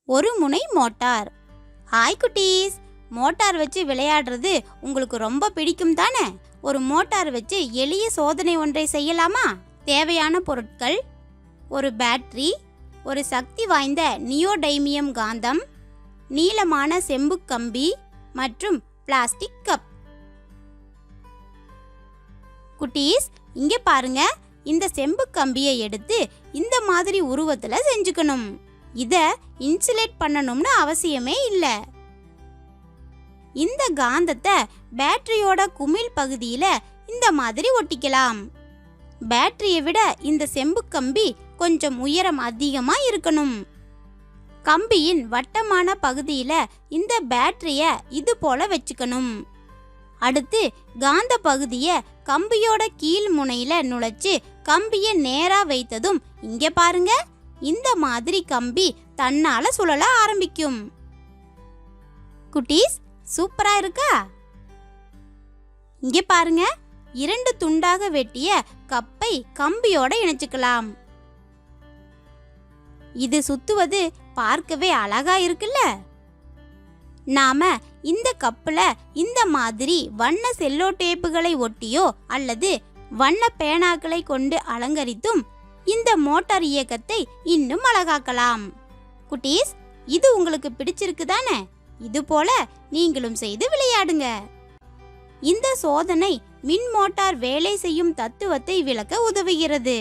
ஒரு முனை motor. Hi குட்டீஸ், மோட்டார் வச்சு விளையாடுறது உங்களுக்கு ரொம்ப பிடிக்கும் தானே? ஒரு மோட்டார் வச்சு எளிய சோதனை ஒன்றை செய்யலாமா? தேவையான பொருட்கள்: ஒரு பேட்டரி, ஒரு சக்தி வாய்ந்த நியோடைமியம் காந்தம், நீளமான செம்பு கம்பி மற்றும் பிளாஸ்டிக் கப். குட்டீஸ், இங்க பாருங்க. இந்த செம்பு கம்பியை எடுத்து இந்த மாதிரி உருவத்துல செஞ்சுக்கணும். இத இன்சுலேட் பண்ணணும்னு அவசியமே இல்ல. இந்த காந்தத்தை பேட்டரியோட குமிழ் பகுதியில இந்த மாதிரி ஒட்டிக்கலாம். பேட்டரியை விட இந்த செம்பு கம்பி கொஞ்சம் உயரம் அதிகமா இருக்கணும். கம்பியின் வட்டமான பகுதியில இந்த பேட்டரிய இது போல வச்சுக்கணும். அடுத்து காந்த பகுதியை கம்பியோட கீழ் முனையில நுழைச்சு கம்பியை நேரா வைத்ததும் இங்க பாருங்க, இந்த மாதிரி கம்பி தன்னால சுழல ஆரம்பிக்கும். குட்டீஸ், சூப்பரா இருக்கா? இங்க பாருங்க, 2 துண்டாக வெட்டிய கப்பை கம்பியோட இணைச்சுக்கலாம். இது சுத்துவது பார்க்கவே அழகா இருக்குல்ல? நாம இந்த கப்புல இந்த மாதிரி வண்ண செல்லோ டேப்புகளை ஒட்டியோ அல்லது வண்ண பேனாக்களை கொண்டு அலங்கரித்தும் இந்த மோட்டார் இயக்கத்தை இன்னும் அழகாக்கலாம். குட்டீஸ், இது உங்களுக்கு பிடிச்சிருக்கு தானே? இது போல நீங்களும் செய்து விளையாடுங்க. இந்த சோதனை மின் மோட்டார் வேலை செய்யும் தத்துவத்தை விளக்க உதவுகிறது.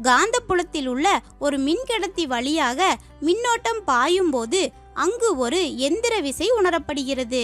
காந்தப்புலத்தில் உள்ள ஒரு மின்கடத்தி வழியாக மின்னோட்டம் பாயும் போது அங்கு ஒரு எந்திர விசை உணரப்படுகிறது.